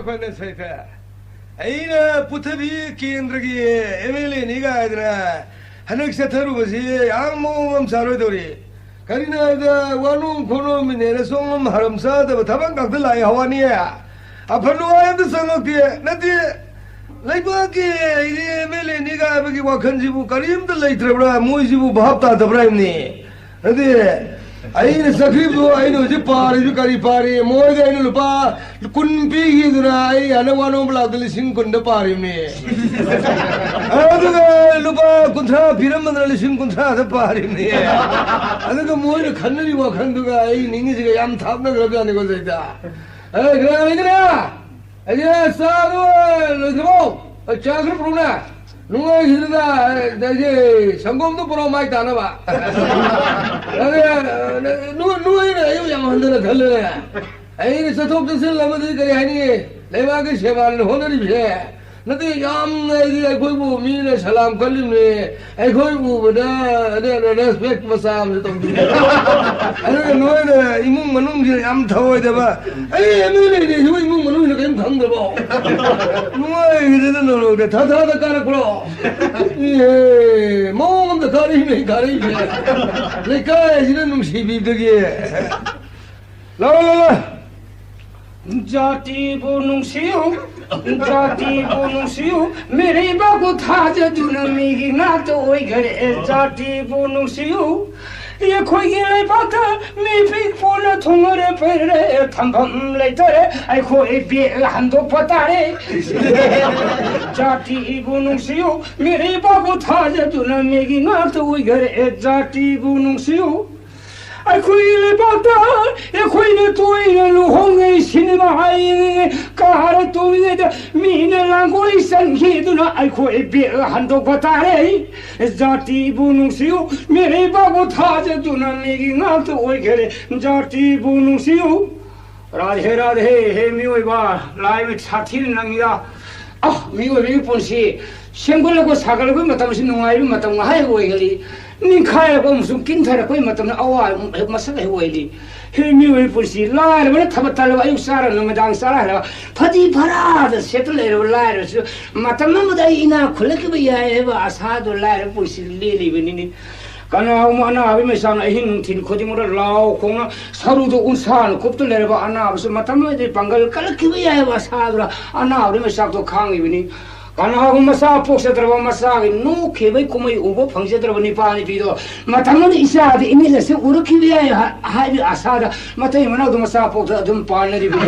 ꯈꯣꯏꯅ ꯁꯩꯊ ꯑꯩꯅ ꯄꯨꯊꯕꯤ ꯀꯦꯟꯗ꯭ꯔꯒꯤ MLA ꯅꯤ ꯒꯥꯏꯗꯅ ꯍꯟꯗꯛ ꯆꯠꯊꯔꯨꯕꯁꯤ ꯌꯥꯝ ꯃꯑꯣꯡ ꯑꯃ ꯆꯥꯔꯣꯏꯗꯧꯔꯤ ꯀꯔꯤꯅꯣ ꯍꯥꯏꯕꯗ ꯋꯥꯅꯣꯝ ꯈꯣꯠꯅꯣꯝꯅꯤꯅꯦꯅ ꯁꯣꯝ ꯍꯔꯝ ꯆꯥꯗꯕ ꯊꯕꯛ ꯉꯥꯛꯇ ꯂꯥꯛꯑꯦ ꯍꯋꯥꯅꯤ ꯑꯐ ꯅꯨꯡꯉꯥꯏ ꯑꯝꯇ ꯆꯪꯉꯛꯇꯦ ꯅꯠꯇꯦ ꯂꯩꯕꯥꯛꯀꯤ MLA ꯅꯤ ꯒꯥꯏꯕꯒꯤ ꯋꯥꯈꯜꯁꯤꯕꯨ ꯀꯔꯤꯝꯇ ꯂꯩꯇ꯭ꯔꯕ꯭ꯔꯥ ꯃꯣꯏꯁꯤꯕꯨ ꯚꯥꯞ ꯇꯥꯗꯕ꯭ꯔꯥ ꯍꯥꯏꯕꯅꯤ ꯅꯠꯇꯦ ꯑꯩꯅ ꯆꯠꯈꯤꯕꯗꯣ ꯑꯩꯅ ꯍꯧꯖꯤꯛ ꯄꯥꯔꯤꯁꯨ ꯀꯔꯤ ꯄꯥꯔꯤ ꯃꯣꯏꯗ ꯑꯩꯅ ꯂꯨꯄꯥ 10 ꯄꯤꯈꯤꯗꯨꯅ ꯑꯩ ꯍꯟꯗꯛ ꯋꯥꯅꯣꯝ ꯂꯥꯛꯇ 10,000ꯗ ꯄꯥꯔꯤꯕꯅꯤ ꯑꯗꯨꯒ ꯂꯨꯄꯥ 50 ꯄꯤꯔꯝꯕꯗꯅ 50,000ꯗ ꯄꯥꯔꯤꯕꯅꯤ ꯑꯗꯨꯒ ꯃꯣꯏꯅ ꯈꯟꯅꯔꯤ ꯋꯥꯈꯜꯗꯨꯒ ꯑꯩ ꯅꯤꯡꯉꯤꯁꯤꯒ ꯌꯥꯝ ꯊꯥꯞꯅꯈ꯭ꯔꯕꯖꯥꯠꯅꯤꯀꯣ ꯁꯤꯗ ꯀꯅꯥ ꯂꯩꯒꯅ ꯑꯩꯁꯦ ꯆꯥꯗꯣ ꯂꯣꯏꯈ꯭ꯔꯕꯣ ꯆꯥ ꯈꯔ ꯄꯨꯔꯛꯎꯅ ꯅꯨꯡꯉꯥꯏꯈꯤꯗꯅ ꯑꯩꯁꯦ ꯁꯪꯒꯣꯝꯗꯣ ꯄꯨꯔꯛꯑꯣ ꯃꯥꯏ ꯇꯥꯅꯕ ꯅꯣꯏꯅ ꯑꯌꯨꯛ ꯌꯥꯝ ꯍꯟꯊꯅ ꯈꯜꯂꯦ ꯑꯩꯅ ꯆꯠꯊꯣꯛ ꯆꯠꯁꯤꯟ ꯑꯃꯗꯤ ꯀꯔꯤ ꯍꯥꯏꯅꯤ ꯂꯩꯕꯥꯛꯀꯤ ꯁꯦꯕꯥꯅ ꯍꯣꯠꯅꯔꯤꯕꯁꯦ ꯅꯠꯇꯦ ꯌꯥꯝꯅ ꯑꯩꯈꯣꯏꯕꯨ ꯃꯤꯅ ꯁꯂꯥꯝ ꯀꯜꯂꯤꯕꯅꯤ ꯑꯩꯈꯣꯏ ꯎꯕꯗ ꯔꯦꯁꯄꯦꯛ ꯃꯆꯥ ꯑꯃꯁꯨ ꯇꯧꯗꯣꯏꯅꯤ ꯑꯗꯨꯒ ꯅꯣꯏꯅ ꯏꯃꯨꯡ ꯃꯅꯨꯡꯁꯤꯅ ꯌꯥꯝ ꯊꯑꯣꯏꯗꯕ ꯑꯩ MLA ꯅꯦꯁꯨ ꯏꯃꯨꯡ ꯃꯅꯨꯡꯁꯤꯅ ꯀꯔꯤꯝ ꯈꯪꯗ꯭ꯔꯕꯣ ꯅꯨꯡꯉꯥꯏꯈꯤꯗꯅ ꯅꯣꯔꯣꯛꯇ ꯊꯥꯊꯥꯗ ꯀꯥꯔꯛꯄ꯭ꯔꯣ ꯏꯍꯦ ꯃꯑꯣꯡ ꯑꯝꯗ ꯀꯥꯔꯛꯏꯁꯦ ꯂꯩꯀꯥꯏꯁꯤꯅ ꯅꯨꯡꯁꯤꯕꯤꯕꯗꯒꯤ ꯂꯥꯛꯑꯣ ꯂꯥꯛꯑꯣ जातिबो नुंसियो जातिबो नुंसियो मेरे बाबू थाजदुना मेगी नात ओइगरे जातिबो नुंसियो ये खोइगे लेबाता मे फिक फोन थोंगरे फेरे थंभम लेतरे आई खोइ बे हंदो पतारे जातिबो नुंसियो मेरे बाबू थाजदुना मेगी नात ओइगरे जातिबो नुंसियो अखोई लेबाता अखोई तोइने लुहोंगे सिनेमा हाइने कार तोइने मीने लांगोई संगीदुना अखोई बे हंदो बतारे जाति बुनुसियो मेरे बाबू थाजदुना मेगी नात ओइगरे जाति बुनुसियो राधे राधे हे मिओइबा लाइव साथी नंगिया मिओइबी पुंसी सेंगुलगो सागलगो मतमसि नुंगाइबि मतम हाय ओइगली निखायको मुसुम किन्थरको मतम अवा मसक होइली हे मिओइ पुसी लार बने थबतल अयु सारा नमदांग सारा फदी फराद सेतले लार मतम मदai इना खुलके बयाए आसादो लार पुसी लेली बनिनि kana mana abi mesang ahin tin khodi mura lao khong sarudo unsan kopto lerba ana absu matam de pangal kalki baya ba sadra ana abi mesak to khangi bini kana hu masa pokse draba masa no khebe kumai ubo phangse draba ni pani bido matam ni isa de imile se uruki baya ha bi asada matai mana do masa pokse dum pani bi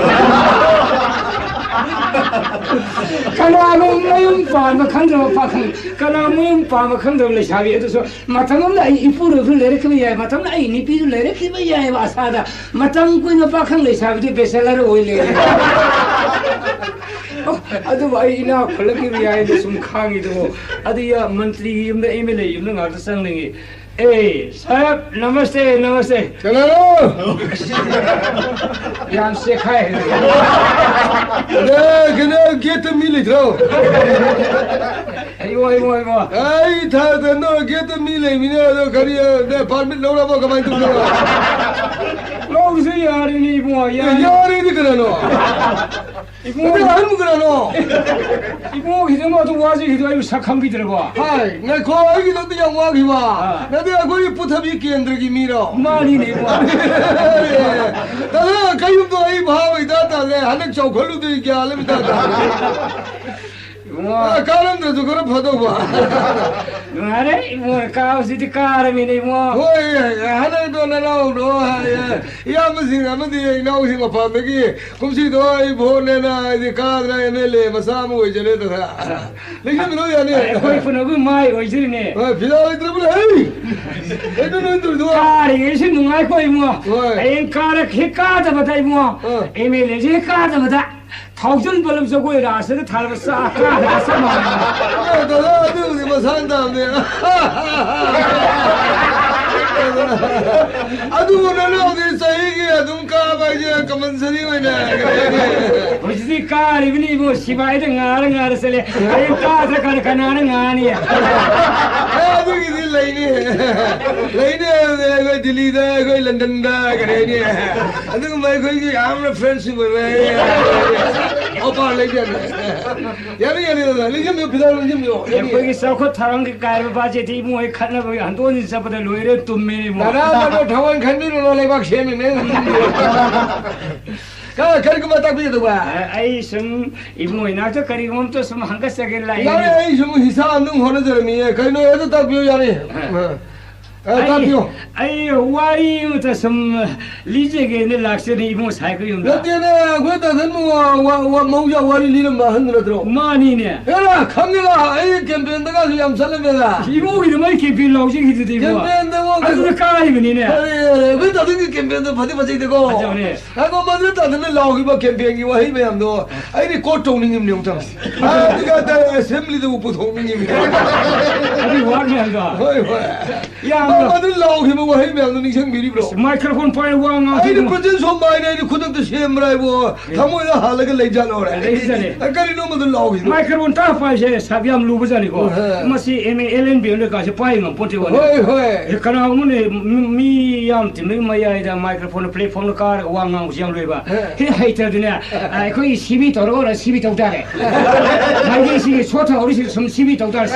kana mayum pa ma khandro pa khang kana mayum pa ma khandro le sabi edu so matam na ai ipuru ru lere ke ya matam na ai ni pi ru lere ke ya ba asada matam ko na pa khang le sabi de beselar oi le adu ai ina khulaki bi ai de sum khangi do adu ya mantri yum de MLA yum na ngar sang lengi ए साहब नमस्ते नमस्ते चलो याम से खाए कने गेट मिले थो अयो अयो अयो आई था नो गेट मिले मिने तो करिए दे परमिट लोड़ा बो कमाई तुम लोग से यार नहीं बुआ यार नहीं करनो इबो हम करनो इबो हिदम तो वाजी हिदो आयु सखम भी दरबा हाय न को आई तो या वागी बा न दे कोई पुथबी केंद्र की मीरो मानी नहीं बुआ दादा कई तो आई भाव इदा ता ले हनक चौखलु दे क्या ले बिदा कालम तो करो फदो बा अरे वो काव सिटी कार में नहीं वो ओए हने तो न लाओ दो या मसिंग अमदी नाउ सिंग फामेगी कुमसी दो आई भोने ना दि कादरा MLA मसाम होई जले था लेकिन नो यानी कोई फनगु माई होई जिने फिलहाल इधर बोले हे एदो नो इधर दो कार ये से नुंगाई कोई मो ए कार खिका त बताई मो MLA जे का त बता थाउजन बलम से कोई रास्ते से थाल बसा का रास्ता मार दादा अभी उसे बसांता हमने अदू ना ना उसे सही किया तुम कहाँ बाजी कमंसरी में ना मुझे कार इवनी वो शिवाय तो गार से ले ये कार से कर कनार गानी है अदू किसी लाइने कोई दिल्ली दा कोई लंदन दा करे नहीं अदू मैं कोई आम फ्रेंडशिप में 오빠 레전드 야리 리좀 비다로 좀 요. 거기 서코 타랑 그 가르 바제티 뭐에 칸나 거기 안 돈이 잡아다 로이레 뚜메니 뭐. 나라도 타원 칸디로 레박 셰미네. 가 그리고 딱 비도 봐. 아이 좀 이모이 나도 그리고 몸도 좀 한가사게 라이. 야리 아이 좀 희사 안 하는 사람이 그ino 애도 딱 비요 야리. 딱 비요. 아이 와리부터 좀 리제게 내 락스니 이모 사이클 용다. 그때는 그때는 뭐 모자 와리 리는 마 흔들어 들어. 많이네. 야라 감내가 아이 캠페인도 가서 얌 살려매다. 이모 이름이 캠페인 나오지 기도 이모. 캠페인도 아주 까이면이네. 왜 다들 캠페인도 받아봐야 되고. 맞아네. 하고 맞을 다들 나오기 봐 캠페인이 와 해매암도 아이 고통님 용장. 아 네가 다 어셈블리도 보통님이. 아주 와리한다. 호이 호이. 야 맞을 나오기 뭐 해매암도 닝생 미리 브로. 마이크로폰 파일 왕아. 아이 프로젝트 손마이네 구독도 셈라이고 당모야 할라가 레이잖아래. 레이잖네. 아까리 놈들 나오기. 마이크로폰 다 파이제 사비암 루브자니고. 마시 MLNB 를 가서 파이는 본티고. 호이 호이. kana mune mi yam ti mi maya da microphone platform ka wanga usiam leba he haiter dina ai koi sibi to ro sibi to dare mai si chota ori si som sibi to dare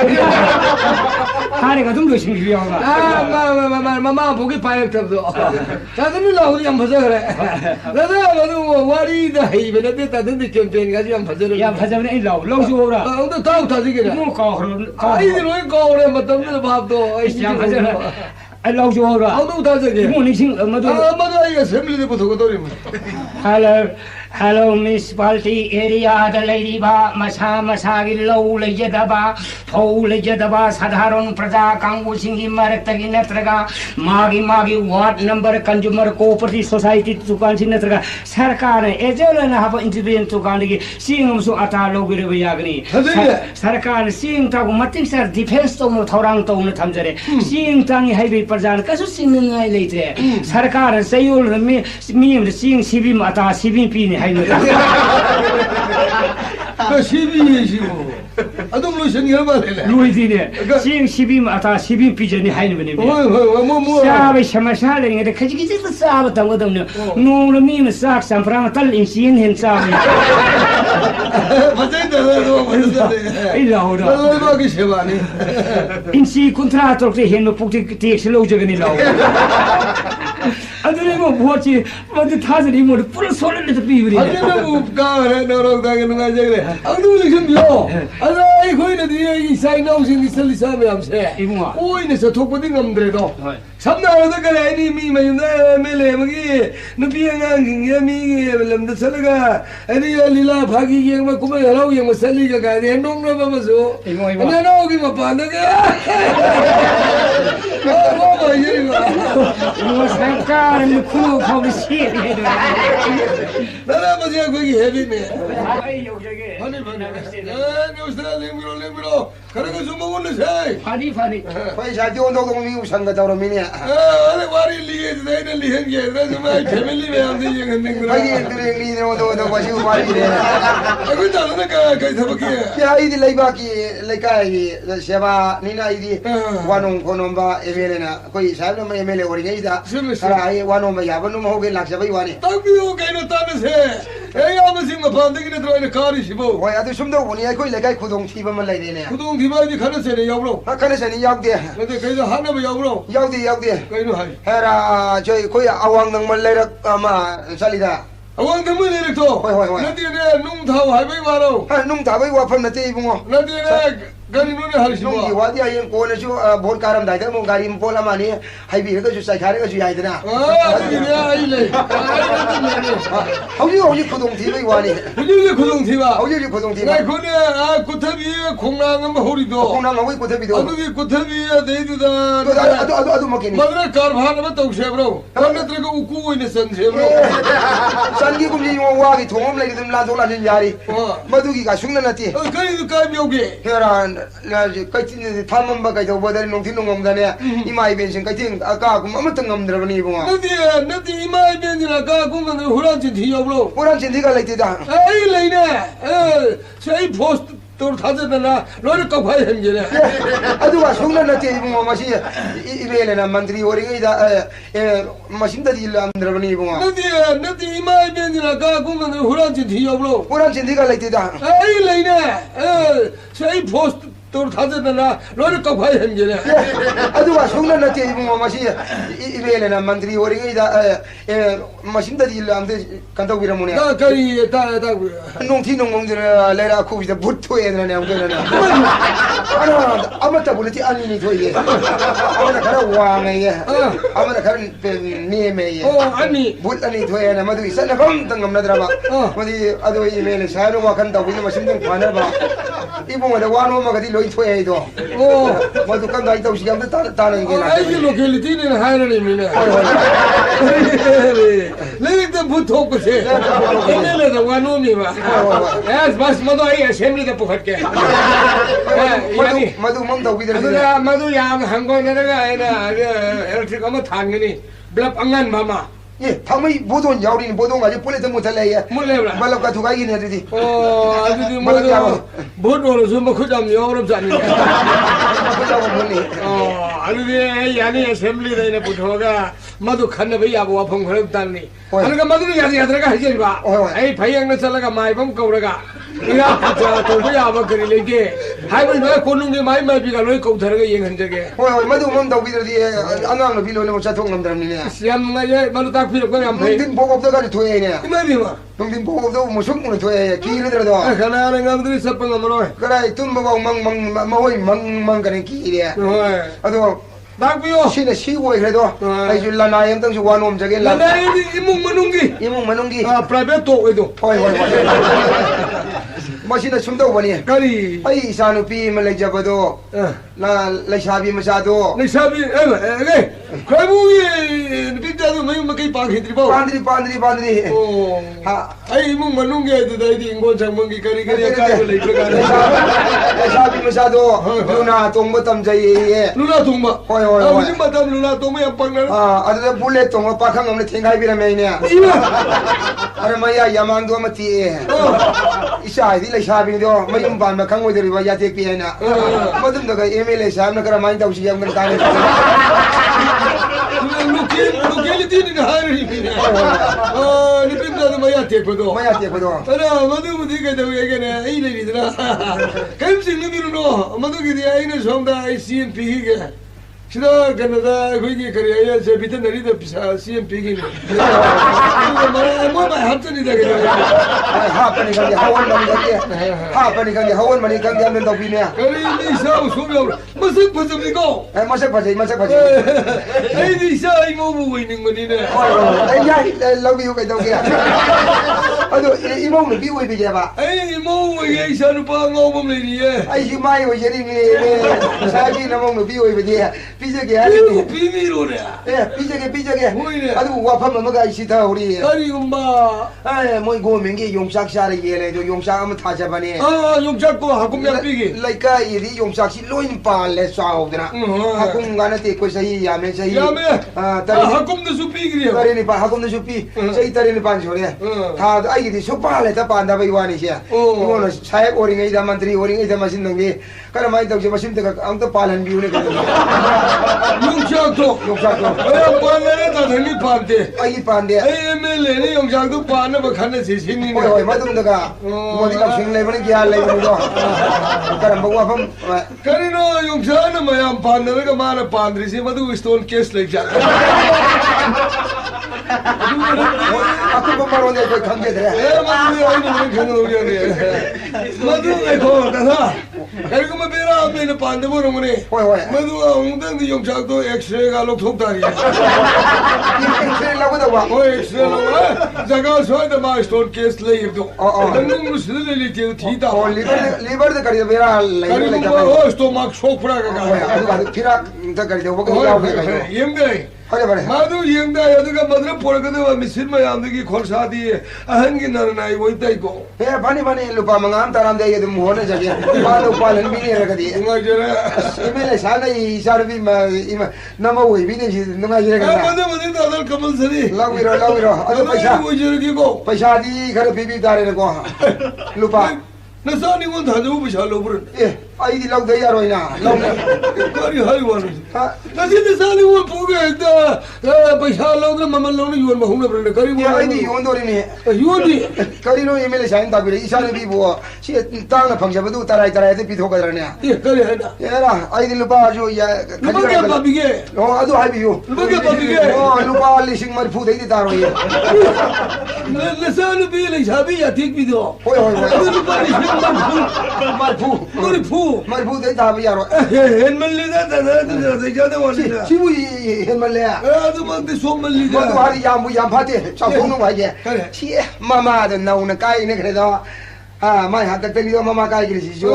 hare ga dum lo sim biya ga 마 보기 파이터도 다들 나오니 안 봐서 그래 나도 와리다 이번에 다들 캠페인 가지 안 봐서 ya phajam ne lo lo ju ora 근데 다우 다지게 mo ka 아이들 왜 거래 맞다면 밥도 ya phajam ai lo ju ora 아도 다지게 mo ni sing ma do 아마도 이게 셈리데 보고 도리 hello municipality area da leiba masa gi lo le jadaba phau le jadaba sadharan praja kangu singi marakta gi natraga magi ward number consumer cooperative society dukan sin natraga sarkar ejela na haba intervene dukan gi singam su ata lo gi re yagni sarkar sing ta mating sar defense to no thorang to no thamjare sing tang highway praja kasu sing ngai leite sarkar sayul mi sing sibim ata sibim pi ni 그 12시고 아동로 생겨 봐래 루이디네 싱 12 아타 12 비전이 하이는 분이 뭐 사베 샤마샤레 이게 가지기지 사바 당거든요 노르미는 싹 삼프랑 딸 인신 현사미 맞아요 맞아요 일라오라 얼마게 세바니 인시 콘트라토 때 현노 폭티 텍스로 저거니 라오 아들이 뭐 뭐지 뭐지 타들이 뭐 풀 소리를 비비리 아들은 뭐가 그래 너로 가는 거 그래 아들은 지금 요 아이 거기는 이 사이 나오신 이슬리 사면 암세 이모아 오이네서 독보딩 남들도 삼나라도 그래 이미 메윤다 메레먹이 누비양한 긴게미 람다 살가 아니 리라 바기 게뭐 꿈에 여러 게 살리가 가네 농로 봐서 이모 나 나오기 뭐 반다가 뭐 이거 상가는 쿠노 거기 시에 나라 뭐지 거기 해비네 아이 여기 아니 요스라 렘브로 그러고 좀 먹을래 파리 पैसा त्यो दौडौँ नि उसँग जाउँ मिने अरे वारी लिए नहीं लिए ये रज में फैमिली में हम ये गंदे गुरा अहिले दुरे नि दौडौँ बसी वारी ने अगु त न का कैसे बकी क्या इदि लैबाकी लैकाई सेवा निना इदि वानों कोनोंबा एमएलए ना कोई साहब न एमएलए ओरि नै दा तर आइ वानों में याबनु म होगे लाग्छ भई वानी तब भी हो कैनो ताने से ए अब सिंह फांदे कि न तो कारी सिबो ओय अदु सुमदो हुनी कोई लैकाई खुदों थिबा म लैदेने खुदों थिबा दि खने से ने याब्रो खने से नि याब्दे न ते कैसे हाने में याब्रो याब्दे कैनो हाय हेरा जोइ कोई आवाङ नङ मन लैरक मा सलिदा अवाङ त मैले लेख्थो न ते ने नुङ थाउ हाइबै मारो नुङ थाबै वाफम न ते इबुङो न ते ने गनिनुने हरिसिबो नुङ वादि आयन कोनसु भोट कारम दाइदा म गाडी म पोला माने हाइबिरगसु साइखारेगसु याइदना अ आइले हौजी खुदों थिबै वानी हुजुले खुदों थिबा हौजी खुदों थिबा 나 그네 아 구타비 공랑은 호리도 공랑 하고 고태비도 아두기 구타비 데이두다 아도 먹겠니 마그나 카르바나 똑셰브로 카르트가 우쿠 있는 선셰브로 산기 굽지 와기 동엄 레기 좀 라조라는 야리 마두기가 숭나나티 그래도 까미오게 헤란 나 까치 탐만 바가 저 보다리 농tin 농엄다네 이마이 벤신 까치 아까 그 아무튼 넘들어니 이봉아 너디 이마이 벤이나 까 구면 후란진 뒤여브로 호란 진디가 레티다 에이 레이네 저이 포스트 또 타졌나 너를 꺾어야 힘지네 아두가 송나나 때 이봉아 마시 이베레나 만드리 오링이다 마신다디 안드라버니 이봉아 너디 이마이 변이나 가꾸면 후란진 뒤여블로 후란진 네가 라이트다 에이 레이네 세이 포스트 또 타졌나 너를 꺾어야 힘지네 아두가 송나나 때 이봉아 마시 이베레나 만드리 오링이다 마신다디 안드 간다고비라모네 나 거기 다 농티 농공들 레라 쿠비다 부토에나 냠게나 아마타 볼티 아니니 토예 아마타 가라 왕에 아마타 가는 니메예 아니 불아니 토에나 마두 이산나 검 당감나드라마 마디 아두 이메일 사로 와칸다 보이나 마심등 파나바 이봉아다 와노마가디 로이 토에이도 마두 칸다 이다 우시 감다 따는 게 아이 로켈리티는 하이르니 미네 레릭다 부토고세 이메일에다 와노미마 에스 바스 마도 아이 어셈블리다 부ხat게 마두 맘다 위들 아두가 마두 양 한국에다가 아이나 엘렉트릭 아마 당연히 블랍 안간 마마 예 방미 모돈 야우리니 모돈 가지 볼레도 못할래 몰래라 말로가 두가 이네 되지 아두디 모두 좀 그좀 영업자니 그자고 몰리 아두디 야니 어셈블리다 부토가 마두 칸나베 야고 펑그럽다니 아두가 마두는 야들가 하지 봐 에이 바이양나 살라가 마이범 거우라가 이가 부자 돌도 야바 그리 레게 하이버 너 고능게 마이 비가 로이 거우다가 예행한적에 마두 맘다 위들디 안나는 빌로는 못 차통 남들니 시암나에 마두 딱 필요 거야 안 돼. 동딘 보고도 가지 토에냐 이마비마 동딘 보고도 무슨 토에 기르더라도 가나는 감들이 섭은 거로 그래 돈 먹어 망망 가는 기리야 아도 나고요 신의 시고에 그래도 아이줄라 나염 당시 와놈 저게 나 이몽 만웅기 아 프라이빗 도 에도 호이 마시나 숨도 보니 가리 아이 사누피 말레자버도 나 레샤비 마사도 레샤비 에게 그라부이 비자도 mấy cái 반드리 하 아이 이몽 만웅기 에도 다이디 인고 장멍기 가리 까이고 레이브가 레샤비 마사도 누나 동무담 자이에 누나 동마 호이 무슨 마담 누나 동마 양빵나 아들 불레 동마 빠캉 없는 탱가이비라메냐 아래 마야 야망도 마티 이샤이디 레샤비도 마யும் 반마 강고들이 야테 피에나 뭐든가 에메레 샤나 그라 마인다 우시 양들 다네 로켈리티는 하이르니 니빈다도 마야 테코도 아라 마두 디가 도 얘기네 이 레리드라 감신 누미로노 마두기 아이는 som다 CNP가 시다 간다 거기 그래야 제 비트 내리다 비사 CNP기 뭐 합전이 되게 하파니 간게 하원 많이 간게 하면 더 비냐 그래 이사 소명 무슨 버스입니까 마색 바지 에이 이사 이모 보고 있는 거니네 야 러비요 그 도게 아도 이모는 비고 비게 봐 에이 이모 왜 이사는 방어 보면이에 아이 마이 왜 저리 사기 나몽는 비고 비게 비제게 하니 비밀로네 예 비제게 아도 와파면 뭐가 있다 우리 아니 엄마 아 뭐 고민게 용삭샤리 예래도 용삭 한번 타자바니 용삭고 하kum야 삐기 라이카 이리 용삭시 로인 팔레 싸우드나 하kum 가나 테고 사이 야메 하kum도 수삐기리야 tarini pa hakum na supi sai tarini pan jore tha ai di sopa le ta pan da bai wani sia ngono sai ori ngai da mantri ori ngai da masin ngi kala mai da masin ta ang ta palan biu ne ka yung chak to ay pan le ta thani pan de ai mle ne yung chak to pan na ba khan ne si sin ni oi ma dum da ka mo di la sing le ban gya le ni do karam ba wa pham kari no yung chak na ma yam pan na ka ma na pan ri si ma du stone case le ja aku pemaron dia kau dia. Madu ini kena orang ni. Madu aku dah. Kalau kamu bera apa ni pandai orang ni. Madu orang ni yang jago X-ray kalau thok tari. X-ray lagu dah wah. X-ray lagu. Jaga soal dah mas stone case lagi itu. Tengok mesti lagi dia thita. Liver dah kari bera lagi. Kalau stomach shock pura kan. Aduh, kira dah kari dia. Bukan yang deh. Madu yang dah ada kan madra pura kan tu mesin macam tu ki khol sadi ahan ki nara nai woi tai ko. Bani lupa mangam taram dia itu muhona jadi. Baru palan bini raga dia. Enggak jera. Ini sana isar bi nama woi bini sih nungai jera kan. Madu dah kamal sari. Lawiro. Aduh woi jera ki ko. Paisa di kara bibi dare ko. Lupa. नसानी वो था जो बिछा लो पर ए आई दी लग गया रोइना लग करी हाई वाला नसी नसानी वो पोगे दा बिछा लो ना ममन लो ने युवन बहुना पर करी वो आई दी योन दोरी ने युवन दी करी नो एमएलए साइन ता बिरे ईशान भी वो सी तांग फंक्शन बदु तराई तराई ते पिथो कर ने ये करी है ना यारा आई दी लुपा जो या लुपा बाबीगे ओ अदु हाई बियो लुपा बाबीगे ओ लुपा लिसिंग मर फू दे दी तारो ये नसानी भी ले छाबी या ठीक भी दो होय होय लुपा मरफू दे ता भी यारो हेन मल्ली दा दे जादे वाली सी वो हेन मल्ले आ अदु मग दे सो मल्ली दा मदु हारी याम फाते चाफों नो भाई सी मामा द नौ न काई ने करे दा हाँ मैं हाँ तक तेरी तो मामा काय की चीज़ जो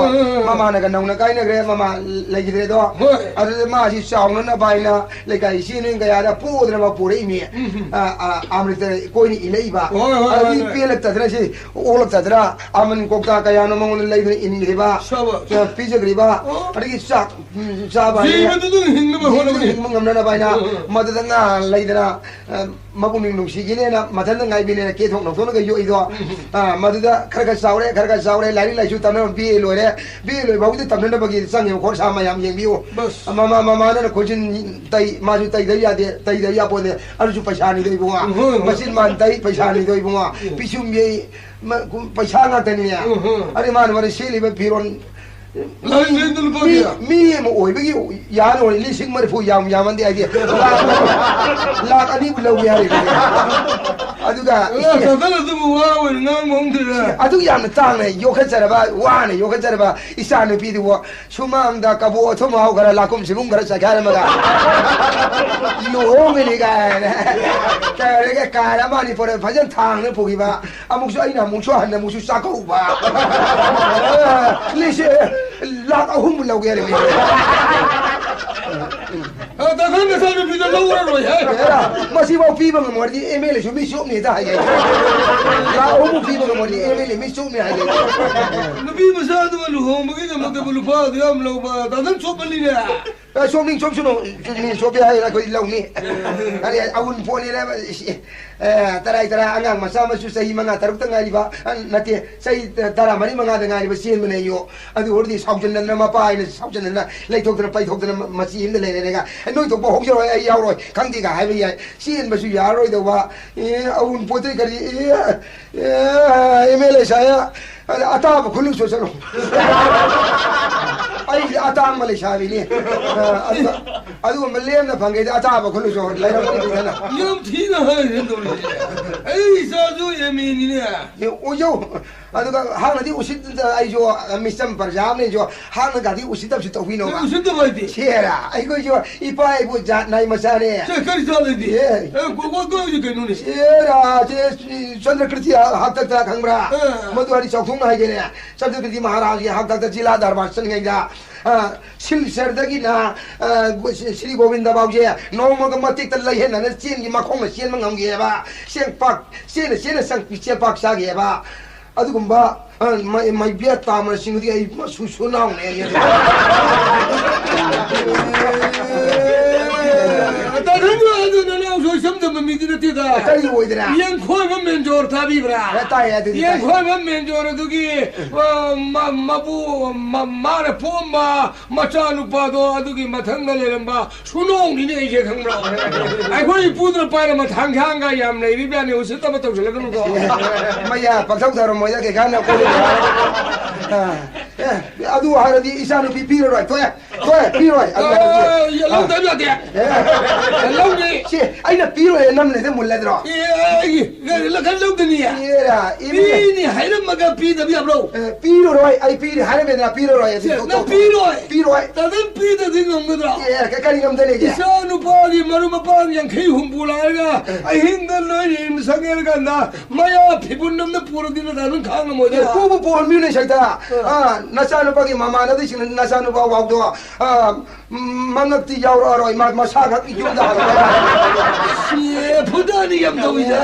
मामा ने करना उन्हें काय ने करे मामा लेके दे दो अरे माँ जी शाम ने बाई ना लेकर इसी ने गया था पूरे ना पूरे ही में आमृत कोई नहीं इले ही बा अभी पहले तदरा से ओल तदरा आमन कोकता कया ना मंगल लेके इन रिबा पीछे रिबा अरे कि शाब जी मैं तो हिंद में हो मंगल ना बाई ना मदद ना लेके ना मकुनी नुसी की ने ना मदद ना भी ने केथों ना दोनों के यो इधर मदद खरका सावरे लारी लाइशु तमने बी लोरे बाबू तमने बगी संगे खोर सामा याम येंबियो मामा ने खोजिन तई माजु तई दरिया पोने अरजु पछानी दई बुआ मशीन मान तई पछानी दई बुआ पिछुम ये पछा ना तनी अरे मान मारे सेली में फिरोन मी म ओइ बगी यान ओइ लिसिंग मर फु याम यामन दे आइदे लाख अनि बुलौ यारे अदुगा सदल दु वा व नंग मोंग दे अदु याम तांग ने योखजरबा वाने योखजरबा इसाने पीदु व सुमांग दा कबो थमाउ गरा लाकुम सिमुंग गरा सखारे मगा लोंग नि गा करे के कारा मानी पोरे भजन थांग ने पुगिबा अमुसु आइना मुसु हन मुसु साकौबा लिसे लाख अहुम लौ गया रे दाखन में सारे भी तो लोरा रोय है मसी वो पी बंग मोरदी एमएलए सु मिसु ने ता है ला अहुम पी बंग मोरदी एमएलए मिसु में है नबी मसाद वलु होम बगी मत बलु फाद याम लो बा दादन सोबली ने सोमिंग सोम सुनो नि सोबे है ना कोई लौ नि अरे अउन फोनी रे तराई तरा अंगांग मसा मसु सही मंगा तरक तंगाली बा नते सही तरा मरी मंगा दंगाली बा सेन मने यो अदु होरदी साउजन न मपा इन साउजन न लेथोक न पै थोक न मसी हिंद ले लेगा नोय तो बो होजो आई यावरोय खंदी का हाइबे याय सेन मसु यारोय दो बा अउन पोते करी एमएलए साया अता खुलु सोचनो आई अता मले शाबिनी अदु मलेम न फंगे अता खुलु सो लेरा नि ना यम थी ना है दो ए साजु यमीनी ने ओ यो अदु का हांगदी उसित आई जो मिसम परजाम ने जो हांगदी उसित तब तो विनो उसित तो भाई छेरा आई को जो इपाई बु जा नाई मसाने से कर जाले दी को जो के नुने छेरा जे चंद्रकृति हक तक खंगरा मधुवारी चौथुंग है गेने चंद्रकृति महाराज के हक तक जिला दरबार सन गया सिल सरदगी ना श्री गोविंद बाबूजी नौमग मतिक त लहे न चेन की मखों में चेन मंगम गेबा सेन पाक सेन संग पिचे पाक सा गेबा अदुगुंबा मै बिया ताम सिंगदी आई सुनाउ ने कई वो इधर ये खोई में मेंजोर था भी बरा रहता है ये खोई में मेंजोर दुगी मबू मारे पोमा मचानु पादो दुगी मथंग ले लंबा सुनो नि ने ये खंगरा आई कोई पुत्र पार मथंग खांगा याम ने रिब्या ने उसे तब तो चले गनु को मैया पक्सौ धरो मोया के गाना को अदु हारदी ईशानु पी पीरो रो तो पीरो ये लो दे दे लो नि छे आइना पीरो नम ने मुल्लेद्रो ये लखन लो दुनिया येरा इनी हैरम मगा पी दबी अब लो पीरो रो आई पीर हारे में ना पीरो रो ना पीरो तदन पी द दिन ngumdra ये के करी ngम दले के ईशानु पागी मरु मपान यांखै हुंबुलागा आई हिंदल नो यिम संगेल गंदा मया फिबुन्नम न पुरो दिन दानुन खांग मोदे को पोल म्युने छैता नसानु पागी मामा न दिसिन नसानु बा वाउदो मंगती याउरो रोय मा सागा कि जुदा ये फुदानी यम दोइजा